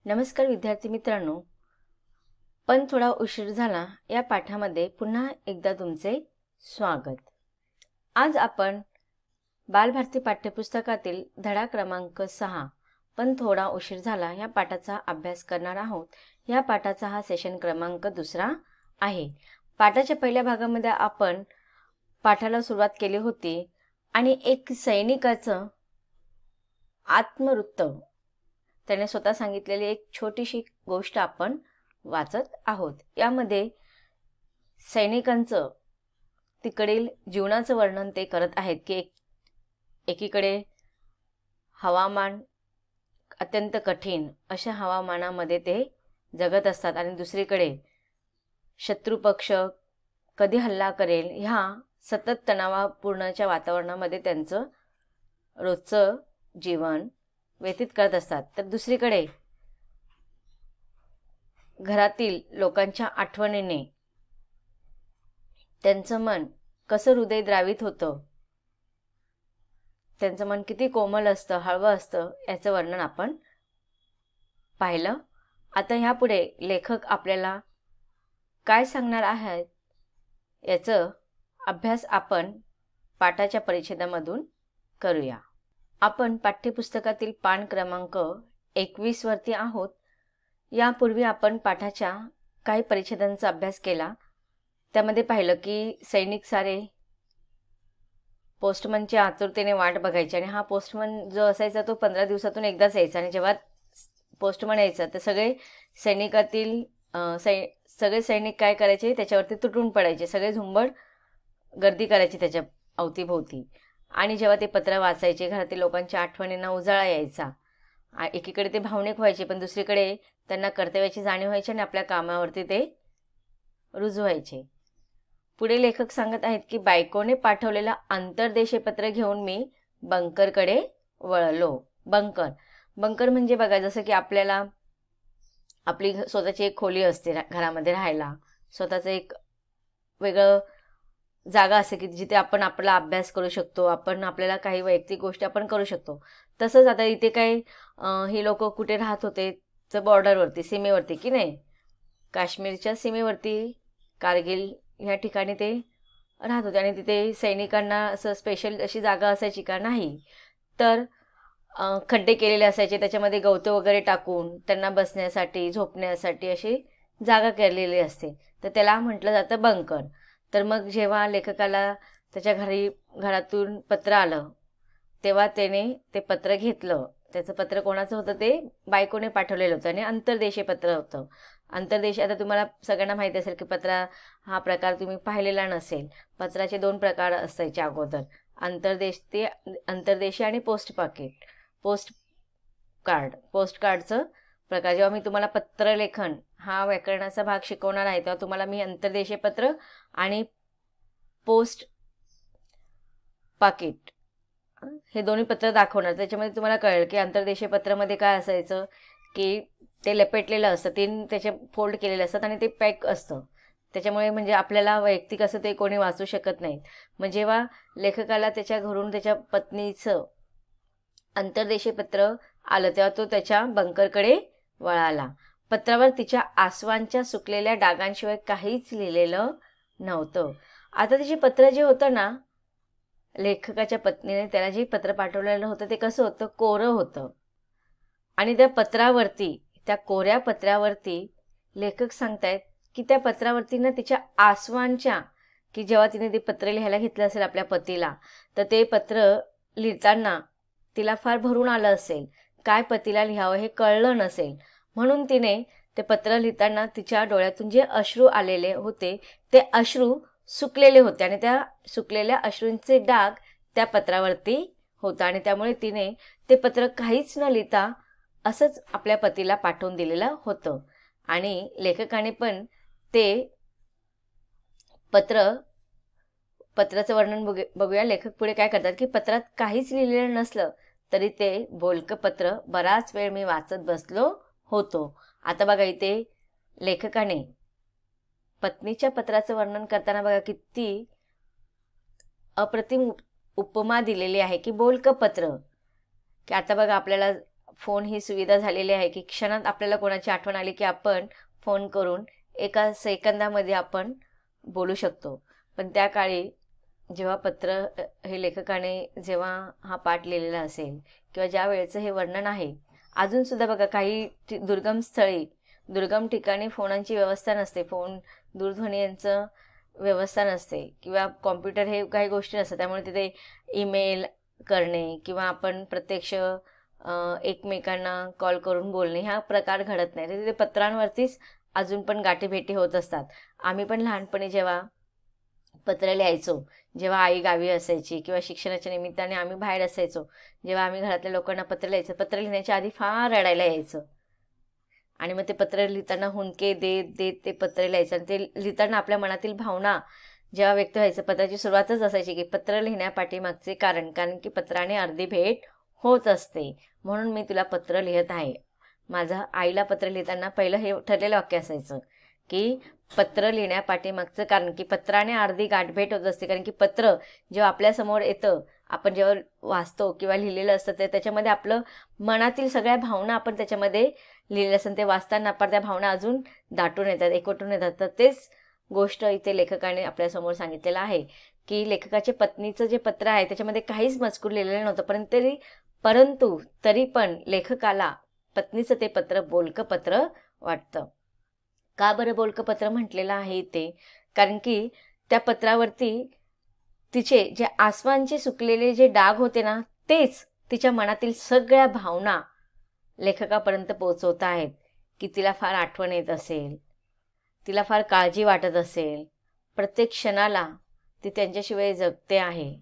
नमस्कार विद्यार्थी मित्रांनो, पण थोडा उशीर झाला या पाठामध्ये पुन्हा एकदा तुमचे स्वागत। आज आपण बालभारती पाठ्यपुस्तकातील धडा क्रमांक 6 पण थोडा उशीर झाला या पाठाचा अभ्यास करणार आहोत। या पाठाचा हा सेशन क्रमांक 2 आहे। पाठाच्या पहिल्या भागामध्ये आपण पाठाला सुरुवात केली होती आणि एक सैनिकाचं आत्मवृत्त त्याने स्वतः सांगितलेली एक छोटीशी गोष्ट आपण वाचत आहोत। यामध्ये सैनिकांचं तिकडील जीवनाचं वर्णन ते करत आहेत की एकीकडे हवामान अत्यंत कठीण अशा हवामानामध्ये ते जगत असतात आणि दुसरीकडे शत्रू पक्ष कधी हल्ला करेल ह्या सतत तणावपूर्णच्या वातावरणामध्ये त्यांचं रोजचं जीवन व्यतीत करत असतात। तर दुसरीकडे घरातील लोकांच्या आठवणीने त्यांचं मन कसं हृदय द्रावित होतं, त्यांचं मन किती कोमल असतं, हळवं असतं याचं वर्णन आपण पाहिलं। आता ह्यापुढे लेखक आपल्याला काय सांगणार आहेत याचं अभ्यास आपण पाठाच्या परिच्छेदामधून करूया। आपण पाठ्यपुस्तकातील पान क्रमांक 21 वरती आहोत। यापूर्वी आपण पाठाच्या काही परिच्छेदांचा अभ्यास केला। त्यामध्ये पाहिलं की सैनिक सारे पोस्टमनच्या आतुरतेने वाट बघायचे आणि हा पोस्टमन जो असायचा तो 15 दिवसातून एकदाच यायचा आणि जेव्हा पोस्टमन यायचा तर सगळे सैनिकातील सगळे सैनिक काय करायचे, त्याच्यावरती तुटून पडायचे, सगळे झुंबड गर्दी करायची त्याच्या अवतीभोवती आणि जेव्हा ते पत्र वाचायचे घरातील लोकांच्या आठवणींना उजाळा यायचा। एकीकडे ते भावनिक व्हायचे पण दुसरीकडे त्यांना कर्तव्याची जाणीव व्हायची आणि आपल्या कामावरती ते रुजू व्हायचे। पुढे लेखक सांगत आहेत की बायकोने पाठवलेला आंतरदेशीय पत्र घेऊन मी बंकरकडे वळलो। बंकर म्हणजे बघा, जसं की आपल्याला आपली स्वतःची एक खोली असते घरामध्ये राहायला, स्वतःचं एक वेगळं जागा असते की जिथे आपण आपला अभ्यास करू शकतो, आपण आपल्याला काही वैयक्तिक गोष्टी आपण करू शकतो। तसंच आता इथे काय ही लोक कुठे राहत होते तर बॉर्डरवरती, सीमेवरती की नाही, काश्मीरच्या सीमेवरती कारगिल ह्या ठिकाणी ते राहत होते आणि तिथे सैनिकांना असं स्पेशल अशी जागा असायची का नाही, तर खड्डे केलेले असायचे, त्याच्यामध्ये गवतं वगैरे टाकून त्यांना बसण्यासाठी झोपण्यासाठी अशी जागा केलेली असते, तर त्याला म्हटलं जातं बंकर। तर मग जेव्हा लेखकाला त्याच्या घरातून पत्र आलं तेव्हा त्याने ते पत्र घेतलं। त्याचं पत्र कोणाचं होतं, ते बायकोने पाठवलेलं होतं आणि आंतरदेशीय पत्र होतं। आंतरदेशीय, आता तुम्हाला सगळ्यांना माहिती असेल की पत्र हा प्रकार तुम्ही पाहिलेला नसेल। पत्राचे 2 प्रकार असायचे अगोदर, आंतरदेशीय आणि पोस्ट कार्डचं प्रकार। जेव्हा मी तुम्हाला पत्रलेखन हा व्याकरणाचा भाग शिकवणार आहे तेव्हा तुम्हाला मी आंतरदेशीय पत्र आणि पोस्ट पाकिट हे दोन्ही पत्र दाखवणार। त्याच्यामध्ये तुम्हाला कळेल की आंतरदेशीय पत्रामध्ये काय असायचं की ते लपेटलेलं असतं, 3 त्याचे फोल्ड केलेले असतात आणि ते पॅक असतं, त्याच्यामुळे म्हणजे आपल्याला वैयक्तिक असं ते कोणी वाचू शकत नाही। मग जेव्हा लेखकाला त्याच्या घरून त्याच्या पत्नीचं आंतरदेशीय पत्र आलं तेव्हा तो त्याच्या बंकरकडे वळाला। पत्रावर तिच्या आसवांच्या सुकलेल्या डागांशिवाय काहीच लिहिलेलं नव्हतं। आता त्याचे पत्र जे होतं ना, लेखकाच्या पत्नीने त्याला जे पत्र पाठवलेलं होतं ते कसं होतं, कोरं होतं आणि त्या पत्रावरती, त्या कोऱ्या पत्रावरती लेखक सांगतायत की त्या पत्रावरती ना तिच्या आसवांच्या, की जेव्हा तिने ते पत्र लिहायला घेतलं असेल आपल्या पतीला तर ते पत्र लिहिताना तिला फार भरून आलं असेल, काय पतीला लिहावं हे कळलं नसेल, म्हणून तिने ते पत्र लिहिताना तिच्या डोळ्यातून जे अश्रू आलेले होते ते अश्रू सुकलेले होते आणि त्या सुकलेल्या अश्रूंचे डाग त्या पत्रावरती होता आणि त्यामुळे तिने ते पत्र काहीच न लिहिता असंच आपल्या पतीला पाठवून दिलेलं होतं। आणि लेखकाने पण ते पत्राचं वर्णन बघूया। लेखक पुढे काय करतात की पत्रात काहीच लिहिलेलं नसलं तरी ते बोलकं पत्र बराच वेळ मी वाचत बसलो होतो। आता बघा, इथे लेखकाने पत्नीच्या पत्राचं वर्णन करताना बघा किती अप्रतिम उपमा दिलेली आहे की बोलकं पत्र, की आता बघा आपल्याला फोन ही सुविधा झालेली आहे की क्षणात आपल्याला कोणाची आठवण आली की आपण फोन करून एका सेकंदामध्ये आपण बोलू शकतो. पण त्या काळी जेव्हा पत्र हे लेखकाने जेव्हा हा पाठ लिहिलेला असेल किंवा ज्या वेळेचं हे वर्णन आहे, अजूनसुद्धा बघा काही दुर्गम स्थळी, दुर्गम ठिकाणी फोनांची व्यवस्था नसते, फोन दूरध्वनी यांचं व्यवस्था नसते किंवा कॉम्प्युटर हे काही गोष्टी नसतात. त्यामुळे तिथे ईमेल करणे किंवा आपण प्रत्यक्ष एकमेकांना कॉल करून बोलणे हा प्रकार घडत नाही. तर तिथे पत्रांवरतीच अजून पण गाठीभेटी होत असतात. आम्ही पण लहानपणी जेव्हा पत्र लिहायचो, जेव्हा आई गावी असायची किंवा शिक्षणाच्या निमित्ताने आम्ही बाहेर असायचो, जेव्हा आम्ही घरातल्या लोकांना पत्र लिहायचं, पत्र लिहिण्याच्या आधी फार रडायला यायचं आणि मग ते पत्र लिहिताना हुंदके देत देत ते पत्र लिहायचं आणि ते लिहिताना आपल्या मनातील भावना जेव्हा व्यक्त व्हायचं, पत्राची सुरुवातच असायची की पत्र लिहिण्यापाठीमागचे कारण की पत्राने अर्धी भेट होत असते, म्हणून मी तुला पत्र लिहित आहे. माझं आईला पत्र लिहिताना पहिलं हे ठरलेलं वाक्य असायचं की पत्र लिहिण्यापाठीमागचं कारण की पत्राने अर्धी गाठभेट होत असते. कारण की पत्र जेव्हा आपल्यासमोर येतं, आपण जेव्हा वाचतो किंवा लिहिलेलं असतं ते त्याच्यामध्ये आपलं मनातील सगळ्या भावना आपण त्याच्यामध्ये लिहिलेलं असतं. ते वाचताना आपण त्या भावना अजून दाटून येतात, एकवटून येतात. तर तेच गोष्ट इथे लेखकाने आपल्यासमोर सांगितलेलं आहे की लेखकाच्या पत्नीचं जे पत्र आहे त्याच्यामध्ये काहीच मजकूर लिहिलेलं नव्हतं, परंतु तरी पण लेखकाला पत्नीचं ते पत्र बोलकं पत्र वाटतं. का बरं बोलकं पत्र म्हटलेलं आहे ते? कारण की त्या पत्रावरती तिचे जे आसमानचे सुकलेले जे डाग होते ना, तेच तिच्या मनातील सगळ्या भावना लेखकापर्यंत पोहोचवत आहेत की तिला फार आठवण येत असेल, तिला फार काळजी वाटत असेल, प्रत्येक क्षणाला ती त्यांच्याशिवाय जगते आहे.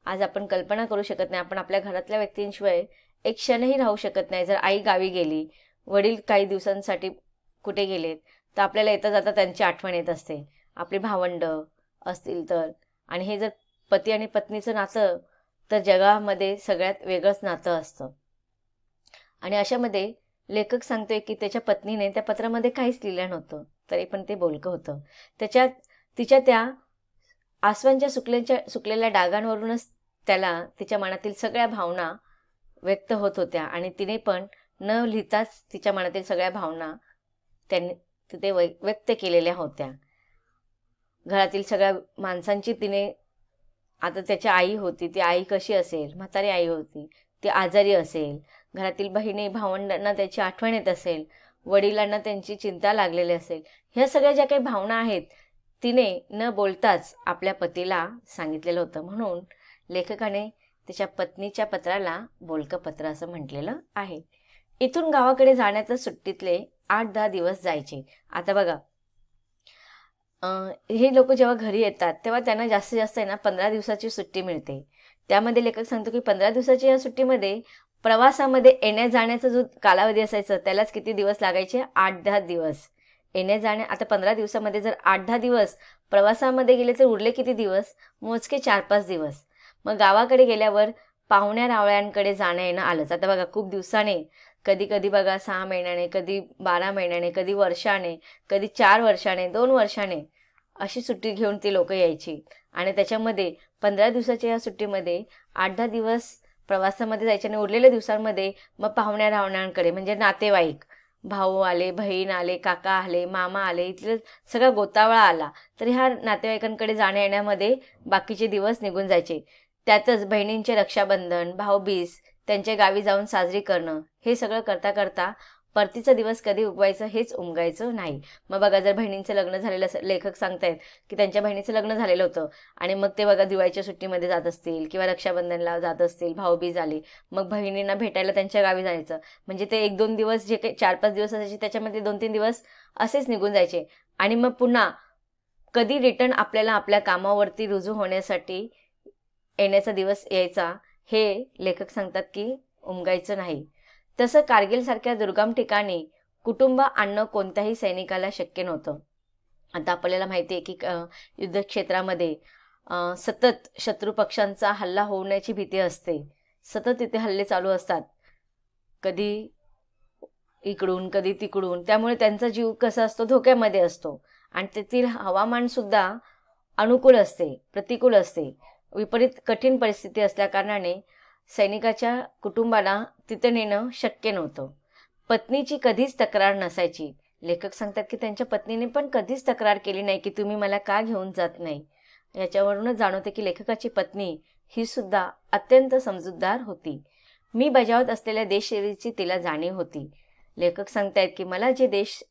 आज आपण कल्पना करू शकत नाही, आपण आपल्या घरातल्या व्यक्तींशिवाय एक क्षणही राहू शकत नाही. जर आई गावी गेली, वडील काही दिवसांसाठी कुठे गेलेत, तर आपल्याला येता जाता त्यांची आठवण येत असते, आपली भावंडं असतील तर. आणि हे जर पती आणि पत्नीचं नातं तर जगामध्ये सगळ्यात वेगळंच नातं असतं. आणि अशामध्ये लेखक सांगतोय की त्याच्या पत्नीने त्या पत्रामध्ये काहीच लिहिलं नव्हतं, तरी पण ते बोलकं होतं. तिच्या त्या आसमानच्या सुकलेल्या डागांवरूनच त्याला तिच्या मनातील सगळ्या भावना व्यक्त होत होत्या आणि तिने पण न लिहिताच तिच्या मनातील सगळ्या भावना त्यांनी तिथे व्यक्त केलेल्या होत्या. घरातील सगळ्या माणसांची तिने, आता त्याच्या आई होती, ती आई कशी असेल, म्हातारी आई होती, ती आजारी असेल, घरातील बहिणी भावंडांना त्याची आठवण येत असेल, वडिलांना त्यांची चिंता लागलेली असेल, ह्या सगळ्या ज्या काही भावना आहेत तिने न बोलताच आपल्या पतीला सांगितलेलं होतं. म्हणून लेखकाने तिच्या पत्नीच्या पत्राला बोलकं पत्र असं म्हटलेलं आहे. इथून गावाकडे जाण्याचं सुट्टीतले 8-10 दिवस जायचे. आता बघा, हे लोक जेव्हा घरी येतात तेव्हा त्यांना जास्तीत जास्त आहे ना 15 दिवसाची सुट्टी मिळते. त्यामध्ये लेखक सांगतो की 15 दिवसाच्या या सुट्टीमध्ये प्रवासामध्ये येण्या जाण्याचा जो कालावधी असायचा त्यालाच किती दिवस लागायचे, 8-10 दिवस येण्या जाण्या. आता 15 दिवसामध्ये जर 8-10 दिवस प्रवासामध्ये गेले तर उरले किती दिवस, मोजके 4-5 दिवस. मग गावाकडे गेल्यावर पाहुण्या रावळ्यांकडे जाणं येणं आलंच. आता बघा, खूप दिवसाने, कधी कधी बघा 6 महिन्याने, कधी 12 महिन्याने, कधी वर्षाने, कधी 4 वर्षाने, 2 वर्षाने अशी सुट्टी घेऊन ती लोक यायची. आणि त्याच्यामध्ये 15 दिवसाच्या या सुट्टीमध्ये 8-10 दिवस प्रवासामध्ये जायचे आणि उरलेल्या दिवसांमध्ये मग पाहुण्या रावण्यांकडे, म्हणजे नातेवाईक, भाऊ आले, बहीण आले, काका आले, मामा आले, इथलं सगळा गोतावळा आला, तर ह्या नातेवाईकांकडे जाण्या येण्यामध्ये बाकीचे दिवस निघून जायचे. त्यातच बहिणींचे रक्षाबंधन, भाऊबीज त्यांच्या गावी जाऊन साजरी करणं, हे सगळं करता करता परतीचा दिवस कधी उगवायचं हेच उमगायचं नाही. मग बघा, जर बहिणींचं लग्न झालेलं असं, लेखक सांगतायत की त्यांच्या बहिणीचं लग्न झालेलं होतं आणि मग ते बघा दिवाळीच्या सुट्टीमध्ये जात असतील किंवा रक्षाबंधनला जात असतील, भाऊबीज आली, मग बहिणींना भेटायला त्यांच्या गावी जायचं. म्हणजे ते 1-2 दिवस, जे काही 4-5 दिवस असायचे त्याच्यामध्ये 2-3 दिवस असेच निघून जायचे. आणि मग पुन्हा कधी रिटर्न आपल्याला आपल्या कामावरती रुजू होण्यासाठी येण्याचा दिवस यायचा हे लेखक सांगतात की उमगायचं नाही. तसं कारगिलसारख्या दुर्गम ठिकाणी कुटुंब आणणं कोणत्याही सैनिकाला शक्य नव्हतं. आता आपल्याला माहिती आहे की युद्धक्षेत्रामध्ये सतत शत्रू पक्षांचा हल्ला होण्याची भीती असते, सतत तिथे हल्ले चालू असतात, कधी इकडून कधी तिकडून. त्यामुळे त्यांचा जीव कसा असतो, धोक्यामध्ये असतो. आणि तेथील हवामानसुद्धा अनुकूल असते, प्रतिकूल असते, विपरीत कठीण परिस्थिती असल्या कारणाने सैनिकाच्या कुटुंबाला तिथं नेणं शक्य नव्हतं. पत्नीची कधीच तक्रार नसायची. लेखक सांगतात की त्यांच्या पत्नीने पण कधीच तक्रार केली नाही की तुम्ही मला का घेऊन जात नाही. याच्यावरूनच जाणवते की लेखकाची पत्नी ही सुद्धा अत्यंत समजूतदार होती. मी बजावत असलेल्या देशसेवेची तिला जाणीव होती. लेखक सांगतायत की मला जे देश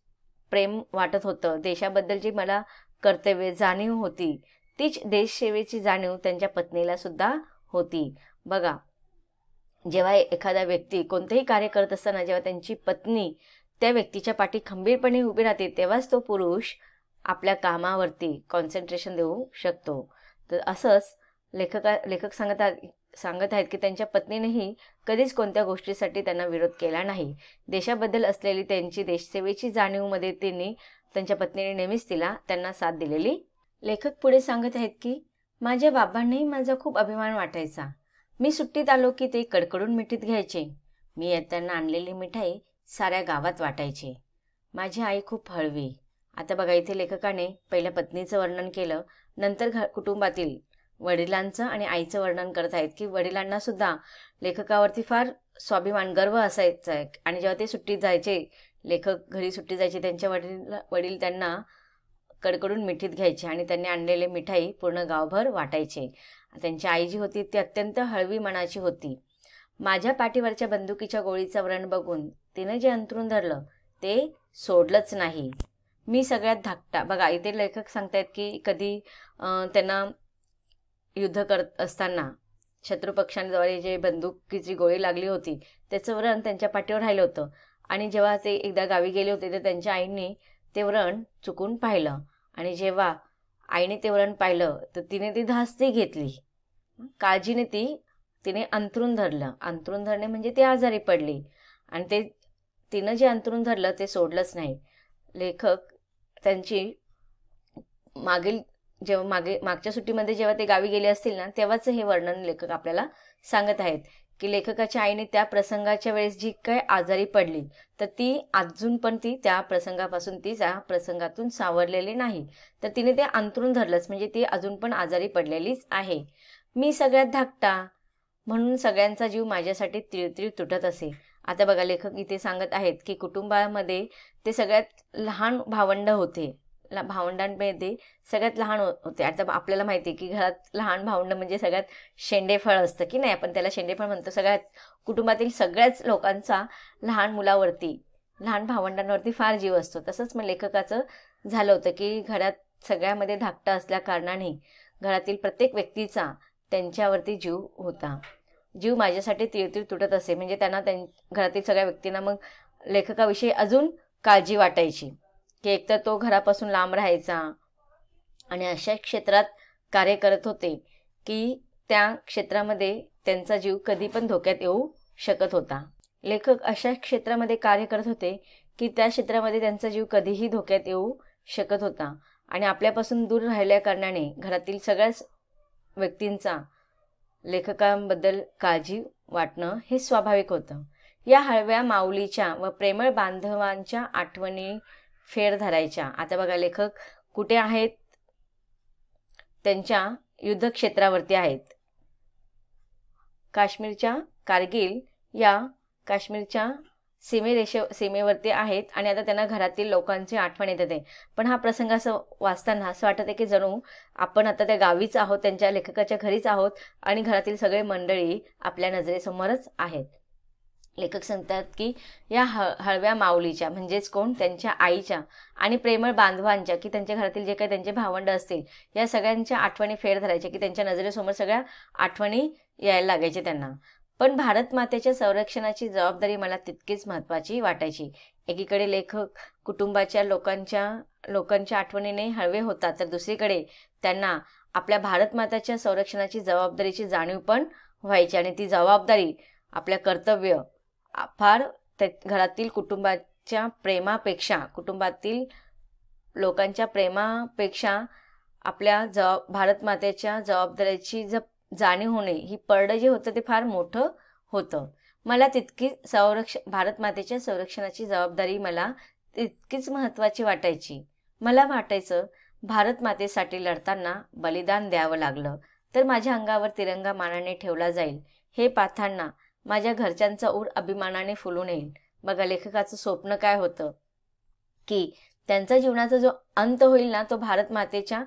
प्रेम वाटत होतं, देशाबद्दलची मला कर्तव्य जाणीव होती, तीच देशसेवेची जाणीव त्यांच्या पत्नीला सुद्धा होती. बघा, जेव्हा एखादा व्यक्ती कोणतेही कार्य करत असताना जेव्हा त्यांची पत्नी त्या व्यक्तीच्या पाठी खंबीरपणे उभी राहते, तेव्हाच तो पुरुष आपल्या कामावरती कॉन्सन्ट्रेशन देऊ शकतो. तर असंच लेखक सांगत आहेत की त्यांच्या पत्नीनेही कधीच कोणत्या गोष्टीसाठी त्यांना विरोध केला नाही. देशाबद्दल असलेली त्यांची देशसेवेची जाणीवमध्ये त्यांच्या पत्नीने नेहमीच त्यांना साथ दिलेली. लेखक पुढे सांगत आहेत की माझ्या बाबांनाही माझा खूप अभिमान वाटायचा. मी सुट्टीत आलो की ते कडकडून मिठीत घ्यायचे. मी येताना आणलेली मिठाई साऱ्या गावात वाटायचे. माझी आई खूप हळवी. आता बघा, इथे लेखकाने पहिल्या पत्नीचं वर्णन केलं, नंतर कुटुंबातील वडिलांचं आणि आईचं वर्णन करत आहेत की वडिलांना सुद्धा लेखकावरती फार स्वाभिमान, गर्व असायचा आहे. आणि जेव्हा ते सुट्टीत जायचे, लेखक घरी सुट्टीत जायचे, त्यांच्या वडील त्यांना कडकडून मिठीत घ्यायचे आणि त्यांनी आणलेले मिठाई पूर्ण गावभर वाटायचे. त्यांची आई जी होती ती अत्यंत हळवी मनाची होती. माझ्या पाठीवरच्या बंदुकीच्या गोळीचं व्रण बघून तिनं जे अंथरूण धरलं ते सोडलंच नाही. मी सगळ्यात धाकटा. बघा, इथे लेखक सांगतायत की कधी त्यांना युद्ध करत असताना शत्रुपक्षांद्वारे जे बंदुकीची गोळी लागली होती त्याचं व्रण त्यांच्या पाठीवर राहिलं होतं. आणि जेव्हा ते एकदा गावी गेले होते तर त्यांच्या आईने ते व्रण चुकून पाहिलं. आणि जेव्हा आईने ते व्रण पाहिलं तर तिने ती धास्ती घेतली. काळजीने तिने अंथरूण धरलं. अंथरूण धरणे म्हणजे ती आजारी पडली आणि तिनं जे अंथरूण धरलं ते सोडलंच नाही. लेखक त्यांची मागच्या सुट्टीमध्ये जेव्हा ते गावी गेले असतील ना, तेव्हाच हे वर्णन लेखक आपल्याला सांगत आहेत की लेखकाच्या आईने त्या प्रसंगाच्या वेळेस जी काय आजारी पडली तर ती अजून पण त्या प्रसंगातून सावरलेली नाही. तर तिने ते अंथरूण धरलंच म्हणजे ती अजून पण आजारी पडलेलीच आहे. मी सगळ्यात धाकटा म्हणून सगळ्यांचा जीव माझ्यासाठी तिळतिळ तुटत असे. आता बघा, लेखक इथे सांगत आहेत की कुटुंबामध्ये ते सगळ्यात लहान भावंड होते. भावंडांमध्ये सगळ्यात लहान होते. आता आपल्याला माहिती आहे की घरात लहान भावंड म्हणजे सगळ्यात शेंडेफळ असतं की नाही, आपण त्याला शेंडेफळ म्हणतो. सगळ्यात कुटुंबातील सगळ्याच लोकांचा लहान भावंडांवरती फार जीव असतो. तसंच मग लेखकाचं झालं होतं की घरात सगळ्यामध्ये धाकटा असल्या कारणाने घरातील प्रत्येक व्यक्तीचा त्यांच्यावरती जीव होता. जीव माझ्यासाठी तिळतिळ तुटत असे म्हणजे त्यांना घरातील सगळ्या व्यक्तींना मग लेखकाविषयी अजून काळजी वाटायची की एकतर तो घरापासून लांब राहायचा आणि अशा क्षेत्रात कार्य करत होते की त्या क्षेत्रामध्ये त्यांचा जीव कधी पण धोक्यात येऊ शकत होता. लेखक अशा क्षेत्रामध्ये कार्य करत होते की त्या क्षेत्रामध्ये त्यांचा जीव कधीही धोक्यात येऊ शकत होता आणि आपल्यापासून दूर राहिल्या कारणाने घरातील सगळ्याच व्यक्तींचा लेखकांबद्दल काळजी वाटणं हे स्वाभाविक होतं. या हळव्या माऊलीच्या व प्रेमळ बांधवांच्या आठवणी फेर धरायच्या. आता बघा, लेखक कुठे आहेत? त्यांच्या युद्धक्षेत्रावरती आहेत. काश्मीरच्या कारगिल या काश्मीरच्या सीमेवरती आहेत आणि आता त्यांना घरातील लोकांची आठवण येत आहे. पण हा प्रसंग असं वाचताना असं वाटत आहे की जणू आपण आता त्या गावीच आहोत, त्यांच्या लेखकाच्या घरीच आहोत आणि घरातील सगळे मंडळी आपल्या नजरेसमोरच आहेत. लेखक सांगतात की या हळव्या माऊलीच्या म्हणजेच कोण, त्यांच्या आईच्या आणि प्रेमळ बांधवांच्या की त्यांच्या घरातील जे काही त्यांचे भावंड असतील या सगळ्यांच्या आठवणी फेर धरायच्या की त्यांच्या नजरेसमोर सगळ्या आठवणी यायला लागायच्या त्यांना. पण भारत मातेच्या संरक्षणाची जबाबदारी मला तितकीच महत्त्वाची वाटायची. एकीकडे लेखक कुटुंबाच्या लोकांच्या आठवणीने हळवे होतात तर दुसरीकडे त्यांना आपल्या भारत माताच्या संरक्षणाची जबाबदारीची जाणीव पण व्हायची आणि ती जबाबदारी आपल्या कर्तव्य फार घरातील कुटुंबातील लोकांच्या प्रेमापेक्षा आपल्या भारत मातेच्या जबाबदारीची जाणीव होणे ही परडं जे होतं ते फार मोठं होतं. मला भारत मातेच्या संरक्षणाची जबाबदारी मला तितकीच महत्त्वाची वाटायची. मला वाटायचं भारत मातेसाठी लढताना बलिदान द्यावं लागलं तर माझ्या अंगावर तिरंगा मानाने ठेवला जाईल हे पाहताना माझ्या घरच्यांचा ऊर अभिमानाने फुलून येईल. बघा, लेखकाचं स्वप्न काय होतं की त्यांचा जीवनाचा जो अंत होईल ना, तो भारत मातेच्या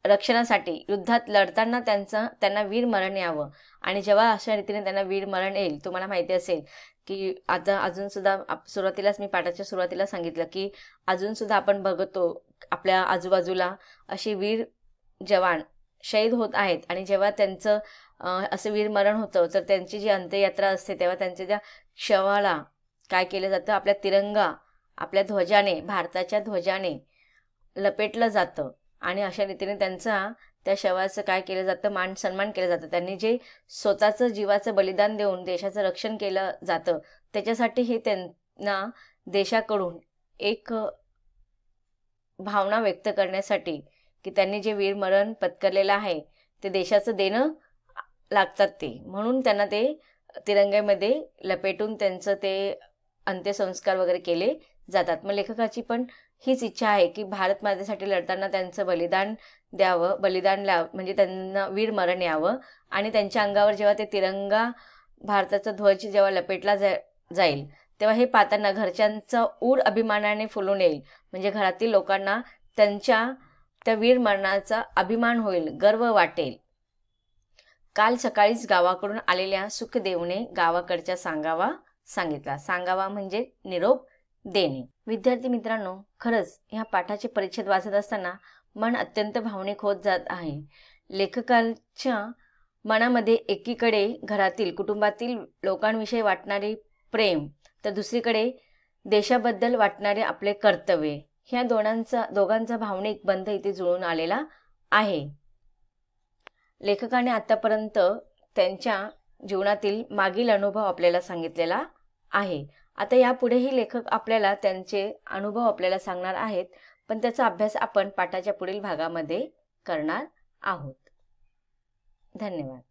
रक्षणासाठी युद्धात लढताना त्यांना वीर मरण यावं. आणि जेव्हा अशा रीतीने त्यांना वीर मरण येईल, तुम्हाला माहिती असेल की आता अजून सुद्धा सुरुवातीलाच मी पाठाच्या सुरुवातीला सांगितलं की अजून सुद्धा आपण बघतो आपल्या आजूबाजूला अशी वीर जवान शहीद होत आहेत. आणि जेव्हा त्यांचं असं वीर मरण होतं, तर त्यांची जी अंत्ययात्रा असते तेव्हा त्यांच्या ज्या शवाला काय केलं जातं, आपल्या तिरंगा, आपल्या ध्वजाने, भारताच्या ध्वजाने लपेटलं जातं. आणि अशा रीतीने त्या शवाचं काय केलं जातं, मान सन्मान केलं जातं. त्यांनी जे स्वतःचं जीवाचं बलिदान देऊन देशाचं रक्षण केलं जातं, त्याच्यासाठी हे त्यांना देशाकडून एक भावना व्यक्त करण्यासाठी की त्यांनी जे वीर मरण पत्करलेलं आहे ते देशाचं देणं लागतात ते, म्हणून त्यांना ते तिरंग्यामध्ये लपेटून त्यांचं ते अंत्यसंस्कार वगैरे केले जातात. मग लेखकाची पण हीच इच्छा आहे की भारत मातेसाठी लढताना त्यांचं बलिदान द्यावं, म्हणजे त्यांना वीर मरण यावं. आणि त्यांच्या अंगावर जेव्हा ते तिरंगा, भारताचा ध्वज जेव्हा लपेटला जाईल, तेव्हा हे पाहताना घरच्यांचा ऊर अभिमानाने फुलून येईल. म्हणजे घरातील लोकांना त्यांच्या त्या वीर मरणाचा अभिमान होईल, गर्व वाटेल. काल सकाळीच गावाकडून आलेल्या सुखदेवने गावाकडच्या सांगावा सांगितला. सांगावा म्हणजे निरोप देणे. विद्यार्थी मित्रांनो, खरंच ह्या पाठाचे परिच्छेद वाचत असताना मन अत्यंत भावनिक होत जात आहे. लेखकाच्या मनामध्ये एकीकडे घरातील, कुटुंबातील लोकांविषयी वाटणारे प्रेम, तर दुसरीकडे देशाबद्दल वाटणारे आपले कर्तव्य, ह्या दोघांचा भावनिक बंध इथे जुळून आलेला आहे. लेखकाने आतापर्यंत त्यांच्या जीवनातील मागील अनुभव आपल्याला सांगितलेला आहे. आता यापुढेही लेखक आपल्याला त्यांचे अनुभव आपल्याला सांगणार आहेत, पण त्याचा अभ्यास आपण पाठाच्या पुढील भागामध्ये करणार आहोत. धन्यवाद.